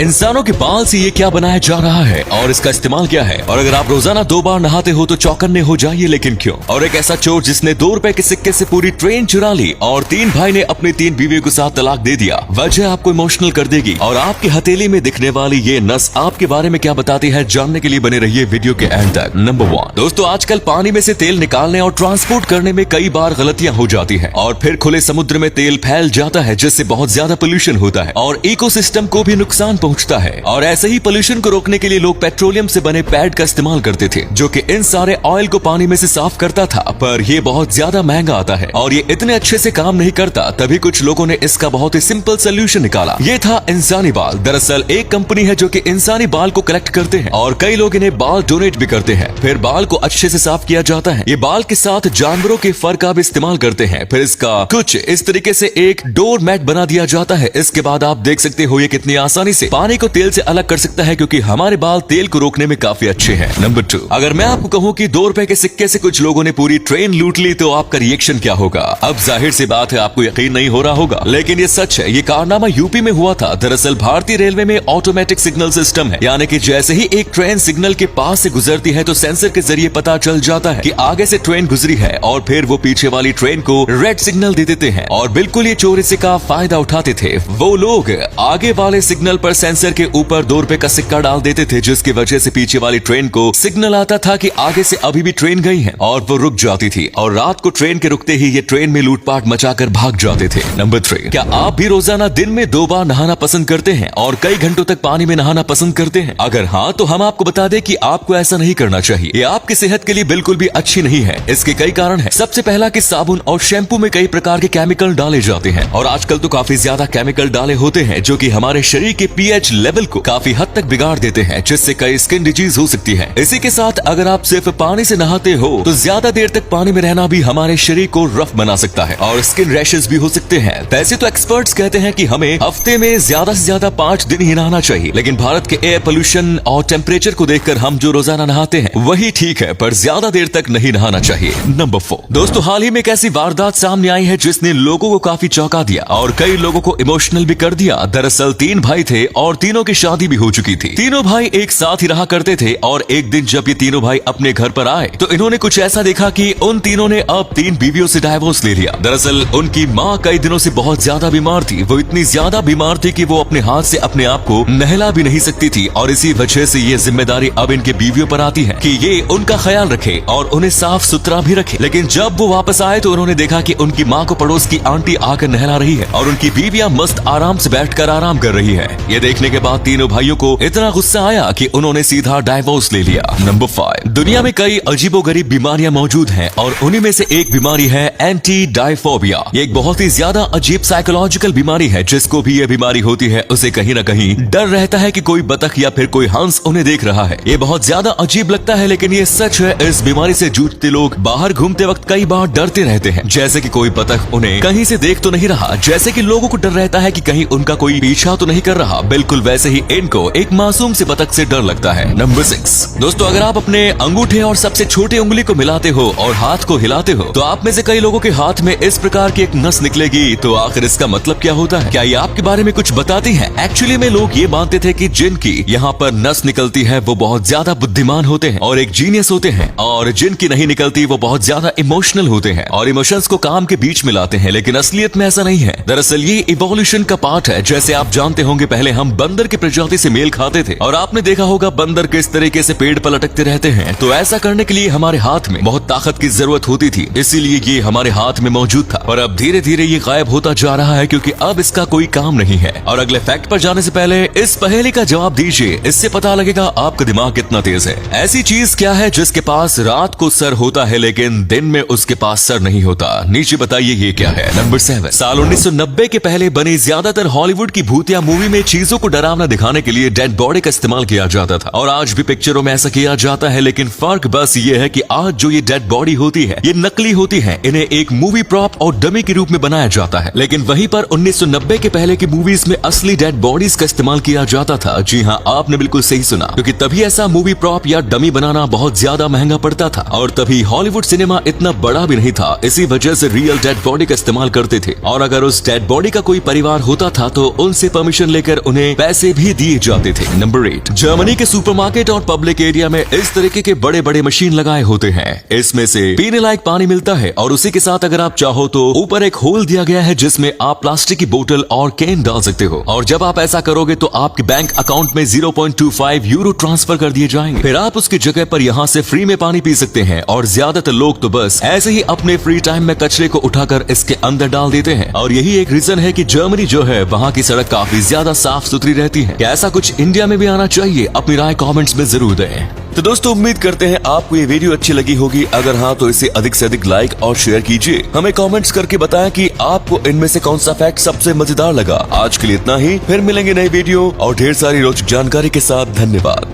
इंसानों के बाल से ये क्या बनाया जा रहा है और इसका इस्तेमाल क्या है, और अगर आप रोजाना 2 बार नहाते हो तो चौकन्ने हो जाइए, लेकिन क्यों। और एक ऐसा चोर जिसने 2 रुपए के सिक्के से पूरी ट्रेन चुरा ली और 3 भाई ने अपनी 3 बीवियों के साथ तलाक दे दिया। वजह आपको इमोशनल कर देगी और आपकी हथेली में दिखने वाली ये नस आपके बारे में क्या बताती है, जानने के लिए बने रहिए वीडियो के एंड तक। नंबर 1 दोस्तों, आजकल पानी में से तेल निकालने और ट्रांसपोर्ट करने में कई बार गलतियां हो जाती है और फिर खुले समुद्र में तेल फैल जाता है, जिससे बहुत ज्यादा पोल्यूशन होता है और इकोसिस्टम को भी नुकसान पहुंचता है। और ऐसे ही पोल्यूशन को रोकने के लिए लोग पेट्रोलियम से बने पैड का इस्तेमाल करते थे, जो कि इन सारे ऑयल को पानी में से साफ करता था, पर ये बहुत ज्यादा महंगा आता है और ये इतने अच्छे से काम नहीं करता। तभी कुछ लोगों ने इसका बहुत ही सिंपल सोल्यूशन निकाला। ये था इंसानी बाल। दरअसल एक कंपनी है जो कि इंसानी बाल को कलेक्ट करते हैं और कई लोग इन्हें बाल डोनेट भी करते हैं। फिर बाल को अच्छे से साफ किया जाता है। ये बाल के साथ जानवरों के फर का भी इस्तेमाल करते हैं। फिर इसका कुछ इस तरीके से एक डोर मैट बना दिया जाता है। इसके बाद आप देख सकते हो ये कितनी आसानी से पानी को तेल से अलग कर सकता है, क्योंकि हमारे बाल तेल को रोकने में काफी अच्छे हैं। नंबर 2, अगर मैं आपको कहूँ कि 2 रुपए के सिक्के से कुछ लोगों ने पूरी ट्रेन लूट ली तो आपका रिएक्शन क्या होगा। अब जाहिर सी बात है आपको यकीन नहीं हो रहा होगा, लेकिन ये सच है। ये कारनामा यूपी में हुआ था। दरअसल भारतीय रेलवे में ऑटोमेटिक सिग्नल सिस्टम है, यानी कि जैसे ही एक ट्रेन सिग्नल के पास से गुजरती है तो सेंसर के जरिए पता चल जाता है कि आगे से ट्रेन गुजरी है और फिर वो पीछे वाली ट्रेन को रेड सिग्नल दे देते हैं। और बिल्कुल ये चोर इसी का फायदा उठाते थे। वो लोग आगे वाले सिग्नल पर सेंसर के ऊपर 2 रुपए का सिक्का डाल देते थे, जिसकी वजह से पीछे वाली ट्रेन को सिग्नल आता था कि आगे से अभी भी ट्रेन गई है और वो रुक जाती थी। और रात को ट्रेन के रुकते ही ये ट्रेन में लूटपाट मचाकर भाग जाते थे। नंबर 3, क्या आप भी रोजाना दिन में 2 बार नहाना पसंद करते हैं और कई घंटों तक पानी में नहाना पसंद करते हैं? अगर हाँ, तो हम आपको बता दें कि आपको ऐसा नहीं करना चाहिए। ये आपकी सेहत के लिए बिल्कुल भी अच्छी नहीं है। इसके कई कारण है। सबसे पहला कि साबुन और शैम्पू में कई प्रकार के केमिकल डाले जाते हैं और आजकल तो काफी ज्यादा केमिकल डाले होते हैं जो कि हमारे शरीर के पीएच लेवल को काफी हद तक बिगाड़ देते हैं, जिससे कई स्किन डिजीज हो सकती है। इसी के साथ अगर आप सिर्फ पानी से नहाते हो तो ज्यादा देर तक पानी में रहना भी हमारे शरीर को रफ बना सकता है और स्किन रैशेस भी हो सकते हैं। वैसे तो एक्सपर्ट्स कहते हैं कि हमें हफ्ते में ज्यादा से ज्यादा 5 दिन ही नहाना चाहिए, लेकिन भारत के एयर पोल्यूशन और टेम्परेचर को देखकर हम जो रोजाना नहाते हैं वही ठीक है, पर ज्यादा देर तक नहीं नहाना चाहिए। नंबर 4 दोस्तों, हाल ही में एक ऐसी वारदात सामने आई है जिसने लोगों को काफी चौंका दिया और कई लोगों को इमोशनल भी कर दिया। दरअसल 3 भाई थे और तीनों की शादी भी हो चुकी थी। तीनों भाई एक साथ ही रहा करते थे और एक दिन जब ये तीनों भाई अपने घर पर आए तो इन्होंने कुछ ऐसा देखा कि उन तीनों ने अब 3 बीवियों से डाइवोर्स ले लिया। दरअसल उनकी माँ कई दिनों से बहुत ज्यादा बीमार थी। वो इतनी ज्यादा बीमार थी कि वो अपने हाथ से अपने आप को नहला भी नहीं सकती थी और इसी वजह से ये जिम्मेदारी अब इनके बीवियों पर आती है कि ये उनका ख्याल रखे और उन्हें साफ सुथरा भी रखे। लेकिन जब वो वापस आए तो उन्होंने देखा कि उनकी माँ को पड़ोस की आंटी आकर नहला रही है और उनकी बीवियां मस्त आराम से बैठकर आराम कर रही है। ये देखने के बाद तीनों भाइयों को इतना गुस्सा आया कि उन्होंने सीधा डाइवोर्स ले लिया। नंबर 5, दुनिया में कई अजीबोगरीब बीमारियां मौजूद हैं और उन्हीं में से एक बीमारी है एंटी डायफोबिया। ये एक बहुत ही ज्यादा अजीब साइकोलॉजिकल बीमारी है। जिसको भी ये बीमारी होती है उसे कहीं न कहीं डर रहता है कि कोई बतख या फिर कोई हंस उन्हें देख रहा है। ये बहुत ज्यादा अजीब लगता है, लेकिन ये सच है। इस बीमारी से जूझते लोग बाहर घूमते वक्त कई बार डरते रहते हैं, जैसे कि कोई बतख उन्हें कहीं से देख तो नहीं रहा। जैसे कि लोगों को डर रहता है कि कहीं उनका कोई पीछा तो नहीं कर रहा, बिल्कुल वैसे ही इनको एक मासूम से बतख से डर लगता है। नंबर 6 दोस्तों, अगर आप अपने अंगूठे और सबसे छोटे उंगली को मिलाते हो और हाथ को हिलाते हो तो आप में से कई लोगों के हाथ में इस प्रकार की एक नस निकलेगी। तो आखिर इसका मतलब क्या होता है? क्या ये आपके बारे में कुछ बताती है? एक्चुअली में लोग ये मानते थे कि जिनकी यहाँ पर नस निकलती है वो बहुत ज्यादा बुद्धिमान होते हैं और एक जीनियस होते हैं, और जिनकी नहीं निकलती वो बहुत ज्यादा इमोशनल होते हैं और इमोशंस को काम के बीच में लाते हैं। लेकिन असलियत में ऐसा नहीं है। दरअसल ये इवोल्यूशन का पार्ट है। जैसे आप जानते होंगे, पहले हम बंदर की प्रजाति से मेल खाते थे और आपने देखा होगा बंदर किस तरीके से पेड़ पर लटकते रहते हैं। तो ऐसा करने के लिए हमारे हाथ में बहुत ताकत की जरूरत होती थी, इसीलिए ये हमारे हाथ में मौजूद था। पर अब धीरे धीरे ये गायब होता जा रहा है क्योंकि अब इसका कोई काम नहीं है। और अगले फैक्ट पर जाने से पहले इस पहेली का जवाब दीजिए, इससे पता लगेगा आपका दिमाग कितना तेज है। ऐसी चीज क्या है जिसके पास रात को सर होता है लेकिन दिन में उसके पास सर नहीं होता? नीचे बताइए ये क्या है। नंबर 7 साल 1990 के पहले बनी ज्यादातर हॉलीवुड की भूतिया मूवी में चीजों को डरावना दिखाने के लिए डेड बॉडी का इस्तेमाल किया जाता था और आज भी पिक्चरों में ऐसा किया जाता है। लेकिन फर्क बस ये है कि आज जो ये डेड बॉडी होती है ये नकली होती है। इन्हें एक मूवी प्रॉप और डमी के रूप में बनाया जाता है। लेकिन वहीं पर 1990 के पहले की मूवीज में असली डेड बॉडीज का इस्तेमाल किया जाता था। जी हाँ, आपने बिल्कुल सही सुना, क्योंकि तभी ऐसा मूवी प्रॉप या डमी बनाना बहुत ज्यादा महंगा पड़ता था और तभी हॉलीवुड सिनेमा इतना बड़ा भी नहीं था। इसी वजह से रियल डेड बॉडी का इस्तेमाल करते थे और अगर उस डेड बॉडी का कोई परिवार होता था तो उनसे परमिशन लेकर उन्हें में पैसे भी दिए जाते थे। नंबर 8, जर्मनी के सुपरमार्केट और पब्लिक एरिया में इस तरीके के बड़े बड़े मशीन लगाए होते हैं। इसमें से पीने लायक पानी मिलता है और उसी के साथ अगर आप चाहो तो ऊपर एक होल दिया गया है जिसमें आप प्लास्टिक की बोतल और कैन डाल सकते हो, और जब आप ऐसा करोगे तो आपके बैंक अकाउंट में 0.25 यूरो ट्रांसफर कर दिए जाएंगे। फिर आप उसकी जगह पर यहाँ से फ्री में पानी पी सकते हैं। और ज्यादातर लोग तो बस ऐसे ही अपने फ्री टाइम में कचरे को उठाकर इसके अंदर डाल देते हैं, और यही एक रीजन है कि जर्मनी जो है वहाँ की सड़क काफी ज्यादा साफ सुथरी रहती है। क्या ऐसा कुछ इंडिया में भी आना चाहिए? अपनी राय कमेंट्स में जरूर दें। तो दोस्तों, उम्मीद करते हैं आपको ये वीडियो अच्छी लगी होगी। अगर हाँ तो इसे अधिक से अधिक लाइक और शेयर कीजिए। हमें कमेंट्स करके बताएं कि आपको इनमें से कौन सा फैक्ट सबसे मजेदार लगा। आज के लिए इतना ही, फिर मिलेंगे नई वीडियो और ढेर सारी रोचक जानकारी के साथ। धन्यवाद।